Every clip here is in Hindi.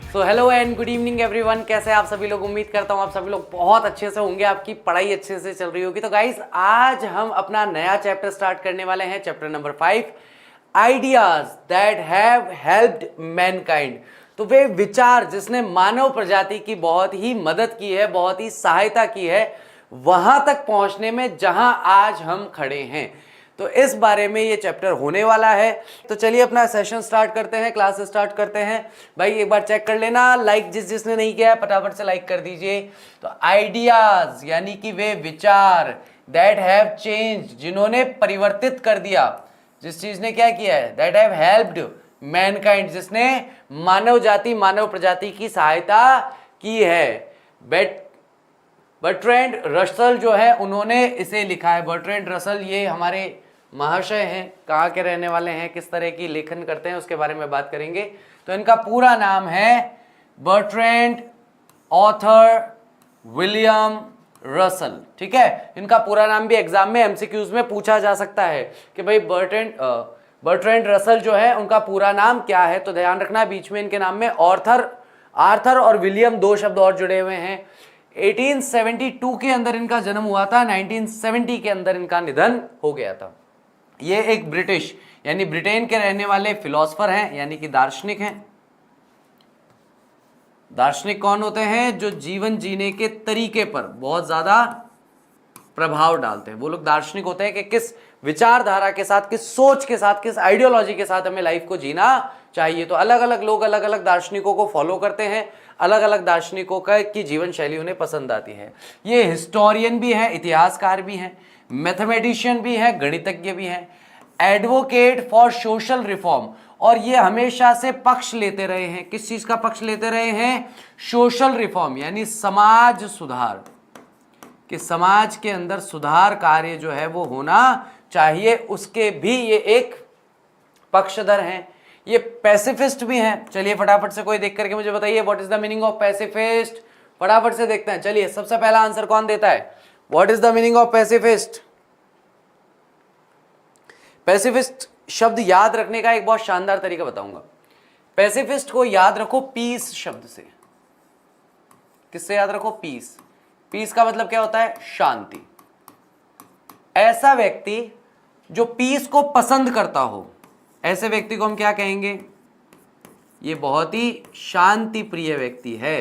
So hello and good evening everyone, कैसे हैं आप सभी लोग। उम्मीद करता हूँ आप सभी लोग बहुत अच्छे से होंगे, आपकी पढ़ाई अच्छे से चल रही होगी। तो गाइस, आज हम अपना नया चैप्टर स्टार्ट करने वाले हैं, chapter number 5, ideas that have helped Mankind. तो वे विचार जिसने मानव प्रजाति की बहुत ही मदद की है, बहुत ही सहायता की है वहां तक पहुंचने में जहां आज हम खड़े हैं। तो इस बारे में ये चैप्टर होने वाला है। तो चलिए अपना सेशन स्टार्ट करते हैं, क्लास स्टार्ट करते हैं। भाई एक बार चेक कर लेना, लाइक जिसने नहीं किया है फटाफट से लाइक कर दीजिए। तो आइडियाज यानी कि वे विचार, दैट हैव चेंज, जिन्होंने परिवर्तित कर दिया, जिस चीज ने क्या किया है, दैट हैव हेल्प्ड मैनकाइंड, जिसने मानव जाति, मानव प्रजाति की सहायता की है। बर्ट्रैंड रसल जो है उन्होंने इसे लिखा है। बर्ट्रैंड रसल ये हमारे महाशय हैं, कहाँ के रहने वाले हैं, किस तरह की लेखन करते हैं उसके बारे में बात करेंगे। तो इनका पूरा नाम है बर्ट्रैंड ऑथर विलियम रसल। ठीक है, इनका पूरा नाम भी एग्जाम में एमसीक्यूज में पूछा जा सकता है कि भाई बर्ट्रैंड रसल जो है उनका पूरा नाम क्या है। तो ध्यान रखना, बीच में इनके नाम में आर्थर और विलियम दो शब्द और जुड़े हुए हैं। 1872 के अंदर इनका जन्म हुआ था, 1970 के अंदर इनका निधन हो गया था। ये एक ब्रिटिश यानी ब्रिटेन के रहने वाले फिलोसफर हैं, यानी कि दार्शनिक हैं। दार्शनिक कौन होते हैं? जो जीवन जीने के तरीके पर बहुत ज्यादा प्रभाव डालते हैं। वो लोग दार्शनिक होते हैं कि किस विचारधारा के साथ, किस सोच के साथ, किस आइडियोलॉजी के साथ हमें लाइफ को जीना चाहिए। तो अलग अलग लोग अलग अलग दार्शनिकों को फॉलो करते हैं, अलग अलग दार्शनिकों की जीवन शैली उन्हें पसंद आती है। ये हिस्टोरियन भी है, इतिहासकार भी हैं, मैथमेटिशियन भी है, गणितज्ञ भी हैं, एडवोकेट फॉर सोशल रिफॉर्म, और ये हमेशा से पक्ष लेते रहे हैं। किस चीज का पक्ष लेते रहे हैं? सोशल रिफॉर्म यानी समाज सुधार, कि समाज के अंदर सुधार कार्य जो है वो होना चाहिए, उसके भी ये एक पक्षधर हैं। ये पैसिफिस्ट भी हैं। चलिए फटाफट से कोई देख करके मुझे बताइए, what is the meaning of pacifist. फटाफट से देखते हैं। चलिए सबसे पहला आंसर कौन देता है? What is the meaning of pacifist? Pacifist शब्द याद रखने का एक बहुत शानदार तरीका बताऊंगा। पैसिफिस्ट को याद रखो पीस शब्द से। किससे याद रखो? पीस। पीस का मतलब क्या होता है? शांति। ऐसा व्यक्ति जो पीस को पसंद करता हो, ऐसे व्यक्ति को हम क्या कहेंगे? ये बहुत ही शांति प्रिय व्यक्ति है।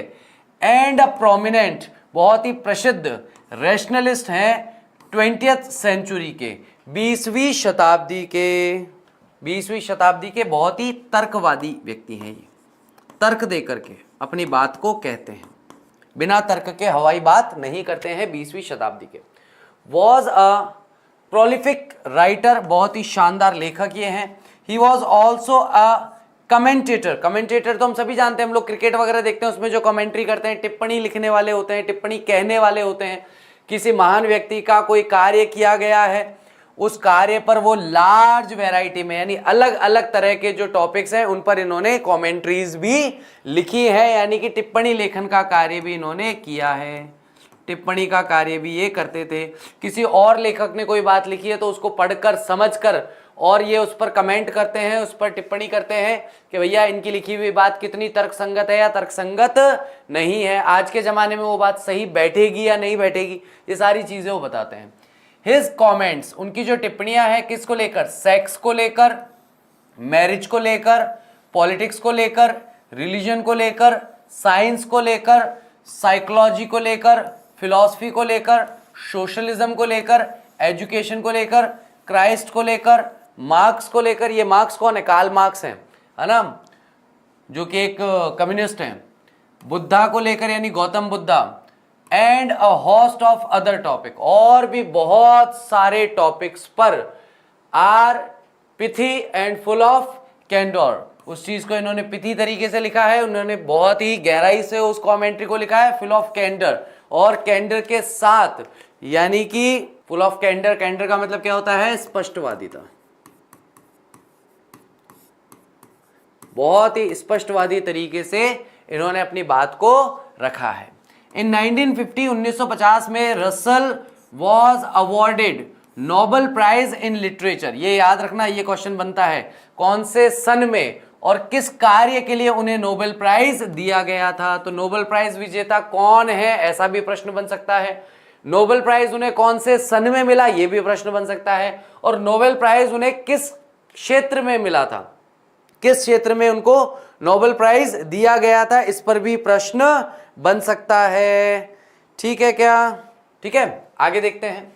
एंड अ प्रोमिनेंट, बहुत ही प्रसिद्ध रैशनलिस्ट हैं 20th सेंचुरी के, 20वीं शताब्दी के बहुत ही तर्कवादी व्यक्ति हैं। ये तर्क दे करके अपनी बात को कहते हैं, बिना तर्क के हवाई बात नहीं करते हैं। 20वीं शताब्दी के वॉज अ प्रोलिफिक राइटर, बहुत ही शानदार लेखक ये हैं। He was also a commentator. Commentator तो हम सभी जानते हैं, हम लोग क्रिकेट वगैरह देखते हैं, उसमें जो कमेंट्री करते हैं, टिप्पणी लिखने वाले होते हैं, टिप्पणी कहने वाले होते हैं। किसी महान व्यक्ति का कोई कार्य किया गया है, उस कार्य पर वो लार्ज वैरायटी में यानी अलग अलग तरह के जो टॉपिक्स हैं उन पर इन्होंने कमेंट्रीज भी लिखी है, यानी कि टिप्पणी लेखन का कार्य भी इन्होंने किया है। टिप्पणी का कार्य भी ये करते थे। किसी और लेखक ने कोई बात लिखी है तो उसको पढ़कर, समझकर, और ये उस पर कमेंट करते हैं, उस पर टिप्पणी करते हैं कि भैया इनकी लिखी हुई बात कितनी तर्कसंगत है या तर्कसंगत नहीं है, आज के ज़माने में वो बात सही बैठेगी या नहीं बैठेगी, ये सारी चीज़ें वो बताते हैं। हिज कॉमेंट्स, उनकी जो टिप्पणियां हैं किसको लेकर? सेक्स को लेकर, मैरिज को लेकर, पॉलिटिक्स को लेकर, रिलीजन को लेकर, साइंस को लेकर, साइकोलॉजी को लेकर, फिलॉसफी को लेकर, सोशलिज्म को लेकर, एजुकेशन को लेकर, क्राइस्ट को लेकर, मार्क्स को लेकर। ये मार्क्स कौन है? कार्ल मार्क्स हैं, है ना, जो कि एक कम्युनिस्ट हैं। बुद्धा को लेकर यानी Gautam Buddha, and a host of other topic, और भी बहुत सारे टॉपिक्स पर are pithy and full of candour. उस चीज को इन्होंने पिथी तरीके से लिखा है, उन्होंने बहुत ही गहराई से उस कमेंट्री को लिखा है, फुल ऑफ कैंडर, और कैंडर के साथ, यानी कि फुल ऑफ कैंडर, कैंडर का मतलब क्या होता है? स्पष्टवादिता। बहुत ही स्पष्टवादी तरीके से इन्होंने अपनी बात को रखा है। इन 1950 में Russell was awarded Nobel prize in literature. ये याद रखना, ये क्वेश्चन बनता है कौन से सन में और किस कार्य के लिए उन्हें नोबेल प्राइज दिया गया था। तो नोबेल प्राइज विजेता कौन है, ऐसा भी प्रश्न बन सकता है। नोबेल प्राइज उन्हें कौन से सन में मिला, यह भी प्रश्न बन सकता है। और नोबेल प्राइज उन्हें किस क्षेत्र में मिला था, किस क्षेत्र में उनको नोबेल प्राइज दिया गया था, इस पर भी प्रश्न बन सकता है। ठीक है क्या, ठीक है, आगे देखते हैं।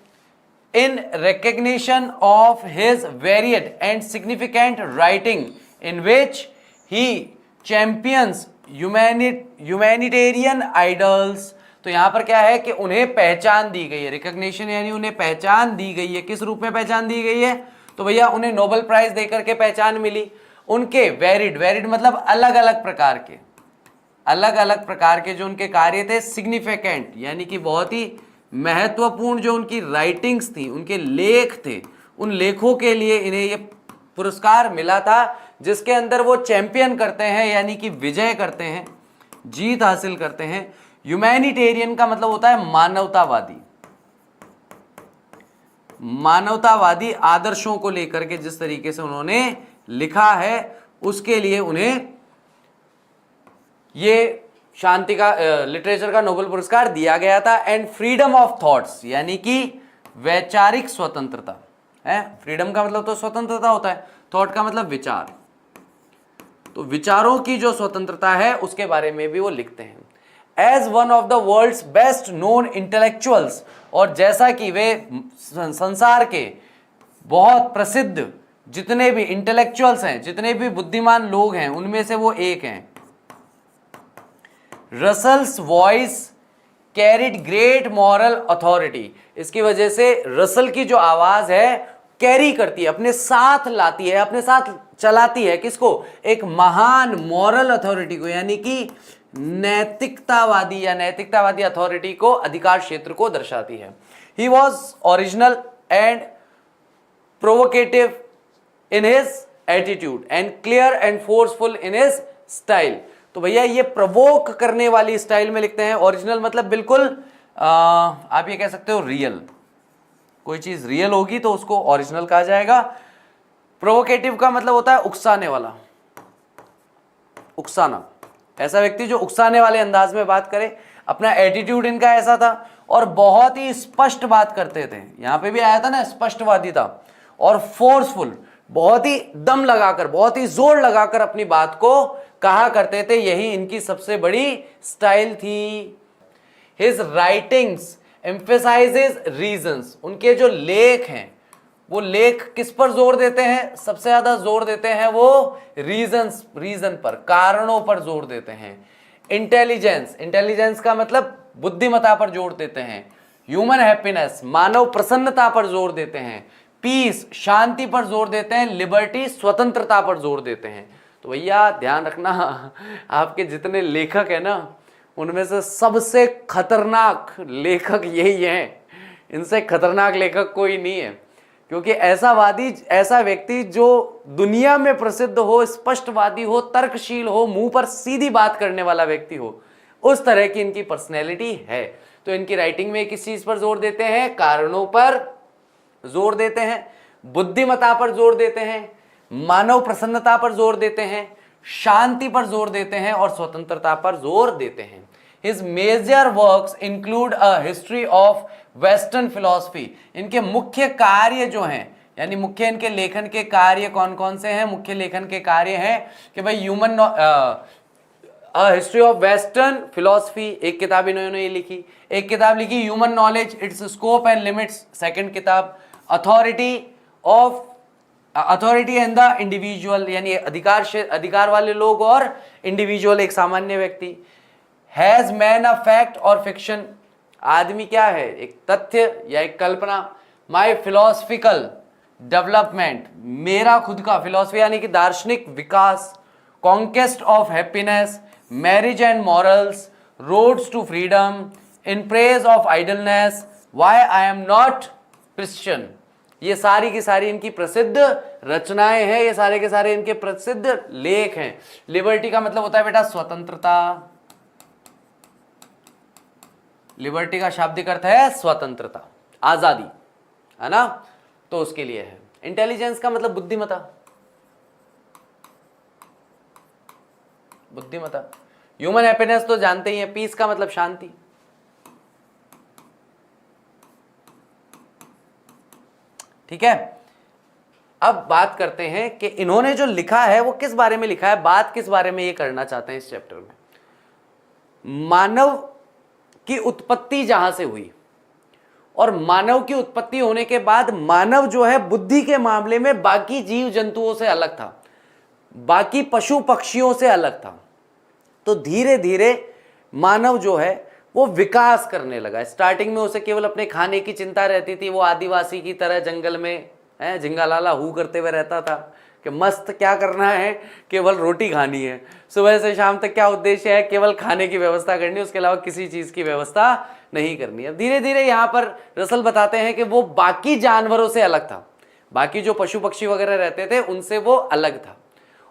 In recognition of his varied and significant writing in which he champions humanitarian ideals. तो यहां पर क्या है कि उन्हें पहचान दी गई है, रिकग्निशन यानी उन्हें पहचान दी गई है। किस रूप में पहचान दी गई है, तो भैया उन्हें नोबेल प्राइज देकर के पहचान मिली। उनके वेरिड मतलब अलग अलग प्रकार के जो उनके कार्य थे, सिग्निफिकेंट यानी कि बहुत ही महत्वपूर्ण जो उनकी राइटिंग्स थी, उनके लेख थे, उन लेखों के लिए इन्हें ये पुरस्कार मिला था, जिसके अंदर वो चैंपियन करते हैं यानी कि विजय करते हैं, जीत हासिल करते हैं। ह्यूमैनिटेरियन का मतलब होता है मानवतावादी आदर्शों को लेकर के जिस तरीके से उन्होंने लिखा है, उसके लिए उन्हें ये शांति का लिटरेचर का नोबेल पुरस्कार दिया गया था। एंड फ्रीडम ऑफ थॉट्स यानी कि वैचारिक स्वतंत्रता है। फ्रीडम का मतलब तो स्वतंत्रता होता है, थॉट का मतलब विचार, तो विचारों की जो स्वतंत्रता है उसके बारे में भी वो लिखते हैं। As one of the world's best known intellectuals, और जैसा कि वे संसार के बहुत प्रसिद्ध जितने भी इंटेलेक्चुअल्स हैं, जितने भी बुद्धिमान लोग हैं, उनमें से वो एक हैं। Russell's voice carried great moral authority, इसकी वजह से रसल की जो आवाज है कैरी करती है, अपने साथ लाती है, अपने साथ चलाती है किसको, एक महान मॉरल अथॉरिटी को, यानी कि नैतिकतावादी अथॉरिटी को, अधिकार क्षेत्र को दर्शाती है। He was original and provocative in his attitude and clear and forceful in his style. तो भैया ये प्रवोक करने वाली स्टाइल में लिखते हैं। ओरिजिनल मतलब बिल्कुल आप ये कह सकते हो रियल, कोई चीज रियल होगी तो उसको ओरिजिनल कहा जाएगा। प्रोवोकेटिव का मतलब होता है उकसाने वाला, उकसाना, ऐसा व्यक्ति जो उकसाने वाले अंदाज में बात करे। अपना एटीट्यूड इनका ऐसा था और बहुत ही स्पष्ट बात करते थे, यहां पे भी आया था ना, स्पष्टवादी था। और फोर्सफुल, बहुत ही दम लगाकर, बहुत ही जोर लगाकर अपनी बात को कहा करते थे, यही इनकी सबसे बड़ी स्टाइल थी। हिज राइटिंग्स एम्फेसाइजेस रीजंस, उनके जो लेख हैं वो लेख किस पर जोर देते हैं, सबसे ज्यादा जोर देते हैं वो रीजन पर, कारणों पर जोर देते हैं। इंटेलिजेंस का मतलब बुद्धिमत्ता पर जोर देते हैं। ह्यूमन हैप्पीनेस, मानव प्रसन्नता पर जोर देते हैं। पीस, शांति पर जोर देते हैं। लिबर्टी, स्वतंत्रता पर जोर देते हैं। तो भैया ध्यान रखना, आपके जितने लेखक है ना, उनमें से सबसे खतरनाक लेखक यही हैं, इनसे खतरनाक लेखक कोई नहीं है। क्योंकि ऐसा व्यक्ति जो दुनिया में प्रसिद्ध हो, स्पष्टवादी हो, तर्कशील हो, मुंह पर सीधी बात करने वाला व्यक्ति हो, उस तरह की इनकी पर्सनैलिटी है। तो इनकी राइटिंग में किस चीज पर जोर देते हैं, कारणों पर जोर देते हैं, बुद्धिमत्ता पर जोर देते हैं, मानव प्रसन्नता पर जोर देते हैं, शांति पर जोर देते हैं और स्वतंत्रता पर जोर देते हैं। His major works include a history of Western philosophy. इनके मुख्य कार्य जो हैं, यानी मुख्य इनके लेखन के कार्य कौन कौन से हैं, मुख्य लेखन के कार्य हैं कि भाई हिस्ट्री ऑफ वेस्टर्न फिलोसफी, एक किताब इन्होंने लिखी। एक किताब लिखी human knowledge, it's scope and limits, second किताब अथॉरिटी एंड द इंडिविजुअल, यानी अधिकार वाले लोग और इंडिविजुअल, एक सामान्य व्यक्ति। हैज मैन अ फैक्ट और फिक्शन, आदमी क्या है, एक तथ्य या एक कल्पना। माई फिलोसफिकल डेवलपमेंट, मेरा खुद का, फिलोसफी यानी कि दार्शनिक विकास। Conquest of happiness, marriage and morals, roads to freedom, in praise of idleness, why I am not Christian. ये सारी की सारी इनकी प्रसिद्ध रचनाएं हैं, ये सारे के सारे इनके प्रसिद्ध लेख हैं। लिबर्टी का मतलब होता है बेटा स्वतंत्रता, लिबर्टी का शाब्दिक अर्थ है स्वतंत्रता, आजादी, है ना, तो उसके लिए है। इंटेलिजेंस का मतलब बुद्धिमत्ता, बुद्धिमता। ह्यूमन हैप्पीनेस तो जानते ही हैं, पीस का मतलब शांति। ठीक है, अब बात करते हैं कि इन्होंने जो लिखा है वो किस बारे में लिखा है, बात किस बारे में ये करना चाहते हैं इस चैप्टर में। मानव की उत्पत्ति जहां से हुई और मानव की उत्पत्ति होने के बाद मानव जो है बुद्धि के मामले में बाकी जीव जंतुओं से अलग था, बाकी पशु पक्षियों से अलग था। तो धीरे धीरे मानव जो है वो विकास करने लगा। स्टार्टिंग में उसे केवल अपने खाने की चिंता रहती थी, वो आदिवासी की तरह जंगल में झिंगा लाला हू करते हुए रहता था कि मस्त क्या करना है, केवल रोटी खानी है, सुबह से शाम तक क्या उद्देश्य है, केवल खाने की व्यवस्था करनी है, उसके अलावा किसी चीज की व्यवस्था नहीं करनी है। धीरे धीरे यहाँ पर रसल बताते हैं कि वो बाकी जानवरों से अलग था, बाकी जो पशु पक्षी वगैरह रहते थे उनसे वो अलग था।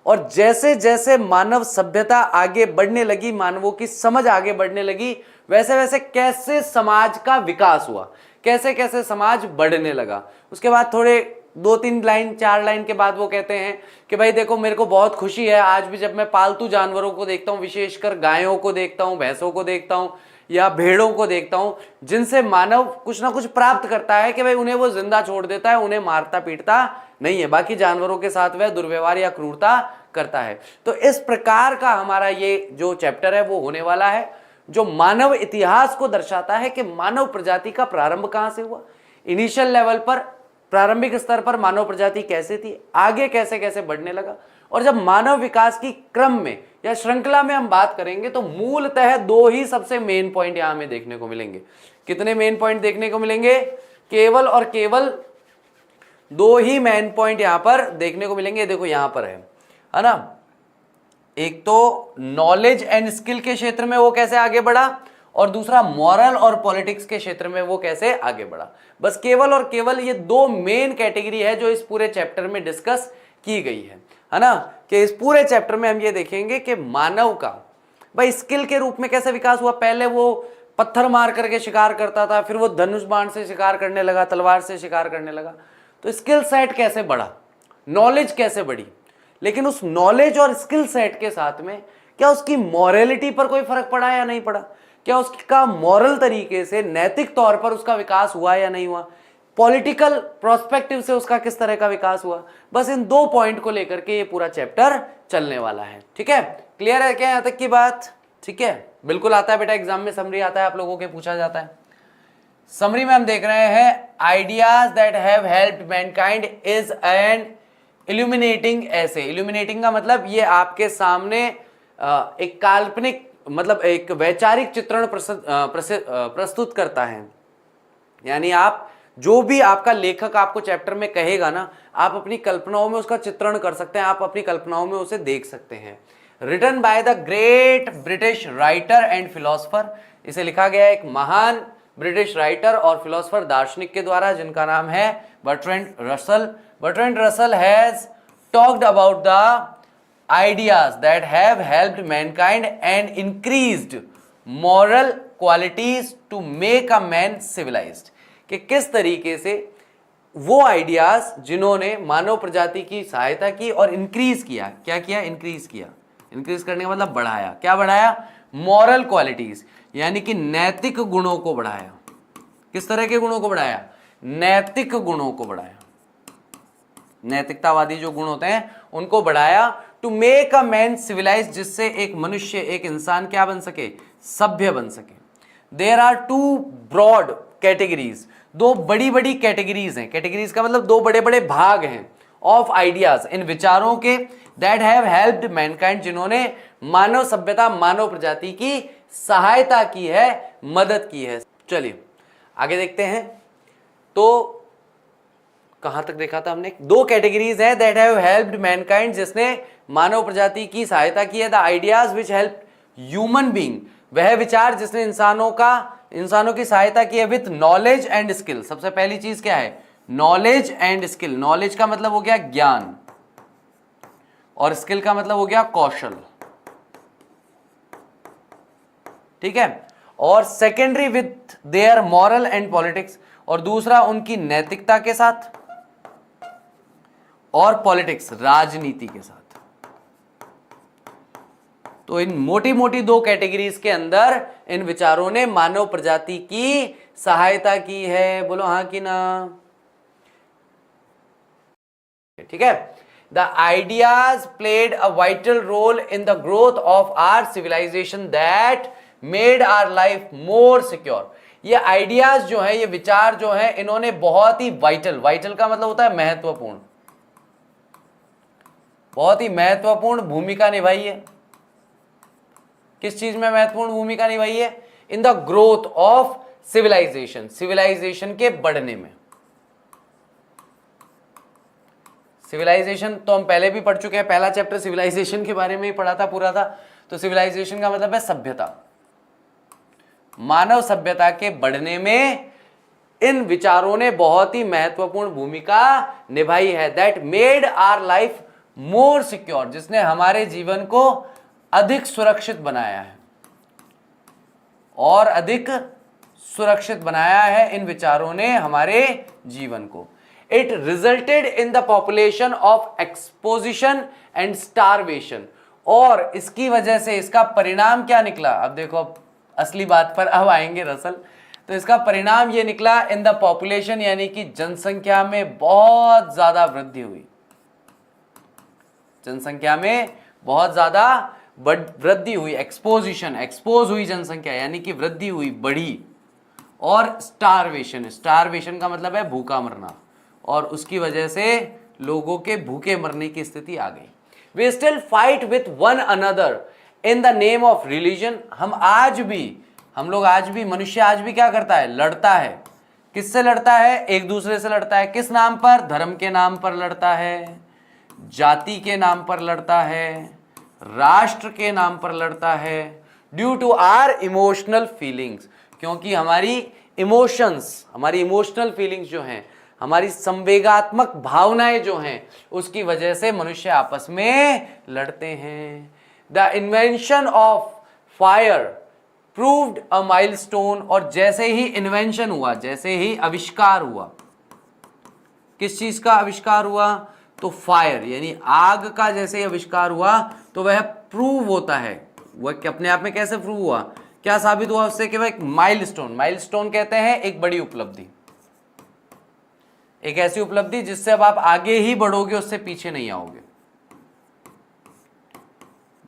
और जैसे जैसे मानव सभ्यता आगे बढ़ने लगी, मानवों की समझ आगे बढ़ने लगी, वैसे वैसे कैसे समाज का विकास हुआ, कैसे कैसे समाज बढ़ने लगा। उसके बाद थोड़े 2-3 लाइन 4 लाइन के बाद वो कहते हैं कि भाई देखो मेरे को बहुत खुशी है आज भी जब मैं पालतू जानवरों को देखता हूँ, विशेषकर गायों को देखता हूँ, भैंसों को देखता हूँ या भेड़ों को देखता हूँ, जिनसे मानव कुछ ना कुछ प्राप्त करता है कि भाई उन्हें वो जिंदा छोड़ देता है, उन्हें मारता पीटता नहीं है, बाकी जानवरों के साथ वह दुर्व्यवहार या क्रूरता करता है। तो इस प्रकार का हमारा ये जो चैप्टर है वो होने वाला है, जो मानव इतिहास को दर्शाता है कि मानव प्रजाति का प्रारंभ कहां से हुआ, इनिशियल लेवल पर, प्रारंभिक स्तर पर मानव प्रजाति कैसे थी, आगे कैसे कैसे बढ़ने लगा। और जब मानव विकास की क्रम में या श्रृंखला में हम बात करेंगे तो मूलतः 2 ही सबसे मेन पॉइंट यहां हमें देखने को मिलेंगे। कितने मेन पॉइंट देखने को मिलेंगे? केवल और केवल 2 ही मेन पॉइंट यहां पर देखने को मिलेंगे। देखो यहां पर है ना, एक तो नॉलेज एंड स्किल के क्षेत्र में वो कैसे आगे बढ़ा और दूसरा मॉरल और पॉलिटिक्स के क्षेत्र में वो कैसे आगे बढ़ा। बस केवल और केवल ये 2 मेन कैटेगरी है जो इस पूरे चैप्टर में डिस्कस की गई है ना, कि इस पूरे चैप्टर में हम ये देखेंगे कि मानव का भाई स्किल के रूप में कैसे विकास हुआ। पहले वो पत्थर मार करके शिकार करता था, फिर वो धनुष बाण से शिकार करने लगा, तलवार से शिकार करने लगा। तो स्किल सेट कैसे बढ़ा, नॉलेज कैसे बढ़ी, लेकिन उस नॉलेज और स्किल सेट के साथ में क्या उसकी मॉरलिटी पर कोई फर्क पड़ा या नहीं पड़ा, क्या उसका मॉरल तरीके से नैतिक तौर पर उसका विकास हुआ या नहीं हुआ, पॉलिटिकल प्रोस्पेक्टिव से उसका किस तरह का विकास हुआ। बस इन 2 पॉइंट को लेकर के ये पूरा चैप्टर चलने वाला है। ठीक है, क्लियर है क्या यहां तक की बात? ठीक है, बिल्कुल आता है बेटा, एग्जाम में समरी आता है आप लोगों के, पूछा जाता है। समरी में हम देख रहे हैं ideas that have helped Mankind is an illuminating ऐसे। इल्यूमिनेटिंग का मतलब ये आपके सामने एक काल्पनिक मतलब एक वैचारिक चित्रण प्रस्तुत करता है। यानी आप जो भी आपका लेखक आपको चैप्टर में कहेगा ना, आप अपनी कल्पनाओं में उसका चित्रण कर सकते हैं, आप अपनी कल्पनाओं में उसे देख सकते हैं। Written by the great British writer and philosopher, इसे लिखा गया एक महान ब्रिटिश राइटर और फिलोसफर दार्शनिक के द्वारा जिनका नाम है Bertrand Russell. Bertrand Russell has talked about the ideas that have helped mankind and increased moral qualities to make a man civilized। कि किस तरीके से वो आइडियाज जिन्होंने मानव प्रजाति की सहायता की और इंक्रीज किया, क्या किया? इंक्रीज किया। इंक्रीज करने का मतलब बढ़ाया। क्या बढ़ाया? मॉरल क्वालिटीज, यानी कि नैतिक गुणों को बढ़ाया। किस तरह के गुणों को बढ़ाया? नैतिक गुणों को बढ़ाया। नैतिकतावादी जो गुण होते हैं उनको बढ़ाया। To make a man civilise, जिससे एक मनुष्य, एक इंसान क्या बन सके? सभ्य बन सके। देयर आर 2 ब्रॉड कैटेगरीज, 2 बड़ी बड़ी कैटेगरीज हैं। कैटेगरीज का मतलब 2 बड़े बड़े भाग हैं ऑफ आइडियाज, इन विचारों के, दैट हैव हेल्प्ड मैनकाइंड, जिन्होंने मानव सभ्यता, मानव प्रजाति की सहायता की है, मदद की है। चलिए आगे देखते हैं। तो कहां तक देखा था हमने? 2 कैटेगरीज है दैट हैव हेल्प्ड मैनकाइंड, जिसने मानव प्रजाति की सहायता की है। The ideas which help human being, वह विचार जिसने इंसानों की सहायता की है विथ नॉलेज एंड स्किल। सबसे पहली चीज क्या है? Knowledge and skill. नॉलेज का मतलब हो गया ज्ञान और स्किल का मतलब हो गया कौशल। ठीक है, और secondary with their moral and politics, और दूसरा उनकी नैतिकता के साथ और पॉलिटिक्स, राजनीति के साथ। तो इन मोटी मोटी दो कैटेगरीज के अंदर इन विचारों ने मानव प्रजाति की सहायता की है। बोलो हाँ कि ना। ठीक है। The ideas played a vital role in the growth of our civilisation that made our life more secure. ये आइडियाज जो है, ये विचार जो है, इन्होंने बहुत ही वाइटल का मतलब होता है महत्वपूर्ण, बहुत ही महत्वपूर्ण भूमिका निभाई है। किस चीज में महत्वपूर्ण भूमिका निभाई है? In the growth of civilisation, civilisation के बढ़ने में। सिविलाइजेशन तो हम पहले भी पढ़ चुके हैं, पहला चैप्टर सिविलाइजेशन के बारे में ही पढ़ा था, पूरा था। तो सिविलाइजेशन का मतलब है सभ्यता, मानव सभ्यता के बढ़ने में इन विचारों ने बहुत ही महत्वपूर्ण भूमिका निभाई है। That made our life more secure, जिसने हमारे जीवन को अधिक सुरक्षित बनाया है और अधिक सुरक्षित बनाया है इन विचारों ने हमारे जीवन को। It resulted in the population of exposition and starvation, और इसकी वजह से इसका परिणाम क्या निकला? अब देखो, अब असली बात पर अब आएंगे रसल। तो इसका परिणाम ये निकला, इन द पॉपुलेशन यानी कि जनसंख्या में बहुत ज्यादा वृद्धि हुई, जनसंख्या में बहुत ज्यादा वृद्धि हुई। एक्सपोजिशन, एक्सपोज हुई जनसंख्या यानी कि वृद्धि हुई, बढ़ी। और स्टारवेशन, स्टारवेशन का मतलब है भूखा मरना, और उसकी वजह से लोगों के भूखे मरने की स्थिति आ गई। We still fight with one another in the name of religion. हम लोग आज भी, मनुष्य आज भी क्या करता है? लड़ता है। किससे लड़ता है? एक दूसरे से लड़ता है। किस नाम पर? धर्म के नाम पर लड़ता है, जाति के नाम पर लड़ता है, राष्ट्र के नाम पर लड़ता है। Due to our emotional feelings, क्योंकि हमारी इमोशंस, हमारी इमोशनल फीलिंग्स जो हैं, हमारी संवेगात्मक भावनाएं जो हैं, उसकी वजह से मनुष्य आपस में लड़ते हैं। The invention of fire proved a milestone, और जैसे ही इन्वेंशन हुआ, जैसे ही आविष्कार हुआ, किस चीज का आविष्कार हुआ? तो फायर यानी आग का जैसे ही आविष्कार हुआ तो वह प्रूव होता है। वह अपने आप में कैसे प्रूव हुआ? क्या साबित हुआ उससे? कि वह एक माइलस्टोन, माइलस्टोन कहते हैं एक बड़ी उपलब्धि, एक ऐसी उपलब्धि जिससे अब आप आगे ही बढ़ोगे, उससे पीछे नहीं आओगे।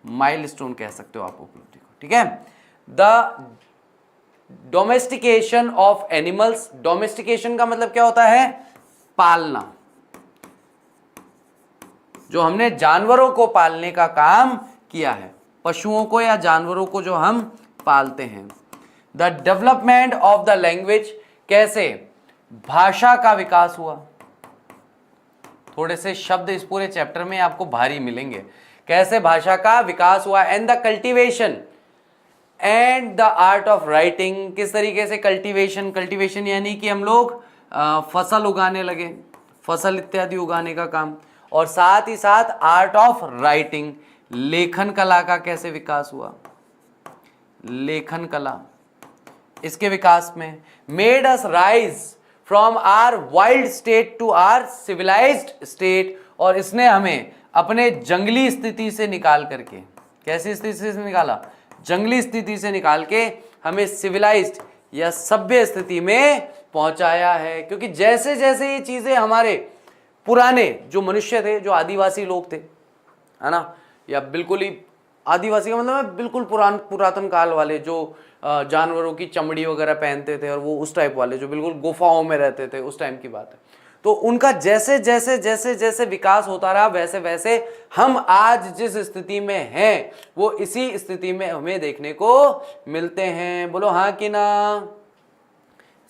माइलस्टोन कह सकते हो आप उपलब्धि को। ठीक है। The domestication of animals, domestication का मतलब क्या होता है? पालना। जो हमने जानवरों को पालने का काम किया है, पशुओं को या जानवरों को जो हम पालते हैं। The development of the language, कैसे भाषा का विकास हुआ। थोड़े से शब्द इस पूरे चैप्टर में आपको भारी मिलेंगे। कैसे भाषा का विकास हुआ। And the cultivation and the art of writing, किस तरीके से कल्टीवेशन, कल्टीवेशन यानी कि हम लोग फसल उगाने लगे, फसल इत्यादि उगाने का काम। और साथ ही साथ आर्ट ऑफ राइटिंग, लेखन कला का कैसे विकास हुआ, लेखन कला, इसके विकास में। Made us rise from our wild state to our civilised state, और इसने हमें अपने जंगली स्थिति से निकाल करके, कैसी स्थिति से निकाला? जंगली स्थिति से निकाल के हमें सिविलाइज्ड या सभ्य स्थिति में पहुंचाया है। क्योंकि जैसे जैसे ये चीजें, हमारे पुराने जो मनुष्य थे, जो आदिवासी लोग थे, है ना, या बिल्कुल ही आदिवासी का मतलब है बिल्कुल पुरातन काल वाले, जो जानवरों की चमड़ी वगैरह पहनते थे, और वो उस टाइप वाले जो बिल्कुल गुफाओं में रहते थे, उस टाइम की बात है। तो उनका जैसे जैसे जैसे जैसे विकास होता रहा, वैसे वैसे हम आज जिस स्थिति में हैं, वो इसी स्थिति में हमें देखने को मिलते हैं। बोलो हाँ कि ना।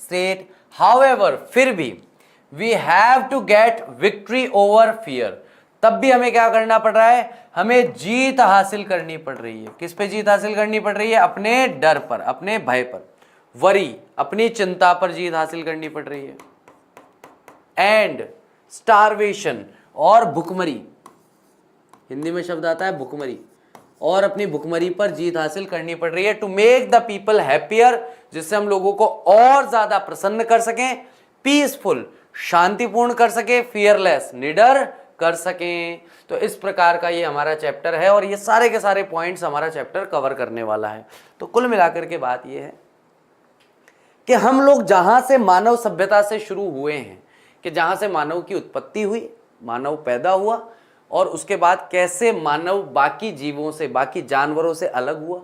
स्टेट हाउएवर, फिर भी, we have to get victory over fear, तब भी हमें क्या करना पड़ रहा है? हमें जीत हासिल करनी पड़ रही है। किस पे जीत हासिल करनी पड़ रही है? अपने डर पर, अपने भय पर, वरी, अपनी चिंता पर जीत हासिल करनी पड़ रही है। एंड स्टारवेशन, और भुखमरी, हिंदी में शब्द आता है भुखमरी, और अपनी भुखमरी पर जीत हासिल करनी पड़ रही है। To make the people happier, जिससे हम लोगों को और ज्यादा प्रसन्न कर सकें, पीसफुल, शांतिपूर्ण कर सके, फियरलेस, निडर कर सकें। तो इस प्रकार का ये हमारा चैप्टर है और ये सारे के सारे पॉइंट्स हमारा चैप्टर कवर करने वाला है। तो कुल मिलाकर के बात ये है कि हम लोग जहां से मानव सभ्यता से शुरू हुए हैं, कि जहां से मानव की उत्पत्ति हुई, मानव पैदा हुआ और उसके बाद कैसे मानव बाकी जीवों से, बाकी जानवरों से अलग हुआ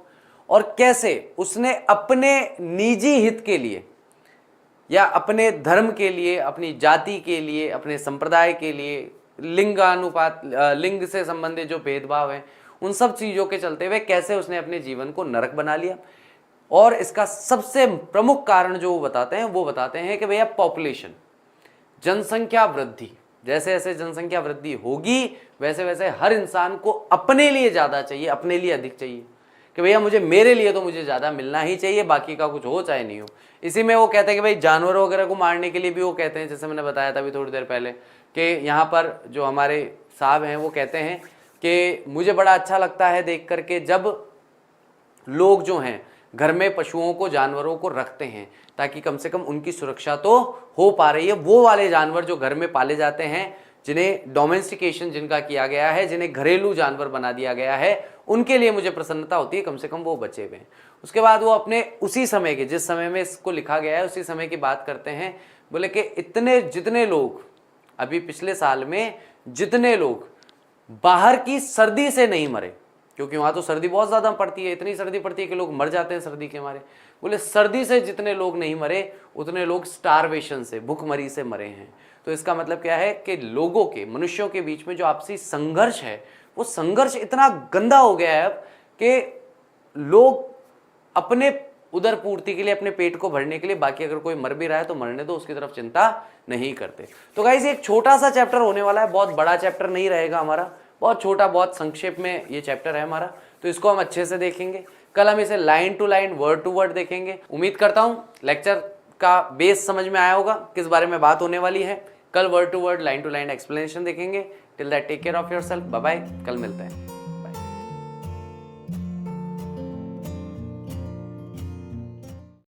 और कैसे उसने अपने निजी हित के लिए या अपने धर्म के लिए, अपनी जाति के लिए, अपने संप्रदाय के लिए, लिंगानुपात, लिंग से संबंधित जो भेदभाव है, उन सब चीज़ों के चलते हुए कैसे उसने अपने जीवन को नरक बना लिया। और इसका सबसे प्रमुख कारण जो वो बताते हैं कि भैया पॉपुलेशन, जनसंख्या वृद्धि, जैसे जैसे जनसंख्या वृद्धि होगी वैसे वैसे हर इंसान को अपने लिए ज़्यादा चाहिए, अपने लिए अधिक चाहिए, कि भैया मुझे, मेरे लिए तो मुझे ज़्यादा मिलना ही चाहिए, बाकी का कुछ हो चाहे नहीं हो। इसी में वो कहते हैं कि भाई जानवरों वगैरह को मारने के लिए भी वो कहते हैं, जैसे मैंने बताया था अभी थोड़ी देर पहले, कि यहाँ पर जो हमारे साहब हैं वो कहते हैं कि मुझे बड़ा अच्छा लगता है देख करके जब लोग जो हैं घर में पशुओं को, जानवरों को रखते हैं, ताकि कम से कम उनकी सुरक्षा तो हो पा रही है। वो वाले जानवर जो घर में पाले जाते हैं, जिन्हें डोमेस्टिकेशन जिनका किया गया है, जिन्हें घरेलू जानवर बना दिया गया है, उनके लिए मुझे प्रसन्नता होती है, कम से कम वो बचे हुए हैं। उसके बाद वो अपने उसी समय के, जिस समय में इसको लिखा गया है उसी समय की बात करते हैं। बोले कि जितने लोग अभी पिछले साल में जितने लोग बाहर की सर्दी से नहीं मरे, क्योंकि वहाँ तो सर्दी बहुत ज़्यादा पड़ती है, इतनी सर्दी पड़ती है कि लोग मर जाते हैं सर्दी के मारे। बोले सर्दी से जितने लोग नहीं मरे उतने लोग स्टारवेशन से, भूखमरी से मरे हैं। तो इसका मतलब क्या है कि लोगों के, मनुष्यों के बीच में जो आपसी संघर्ष है, वो संघर्ष इतना गंदा हो गया है अब कि लोग अपने उदर पूर्ति के लिए, अपने पेट को भरने के लिए, बाकी अगर कोई मर भी रहा है तो मरने दो, उसकी तरफ चिंता नहीं करते। तो गाइस एक छोटा सा चैप्टर होने वाला है, बहुत बड़ा चैप्टर नहीं रहेगा हमारा, बहुत छोटा, बहुत संक्षेप में ये चैप्टर है हमारा। तो इसको हम अच्छे से देखेंगे। कल हम इसे line to line, word to word देखेंगे। उम्मीद करता हूँ लेक्चर का बेस समझ में आया होगा, किस बारे में बात होने वाली है। कल word to word, line to line explanation देखेंगे। Till that take care of yourself, bye bye, कल मिलते हैं।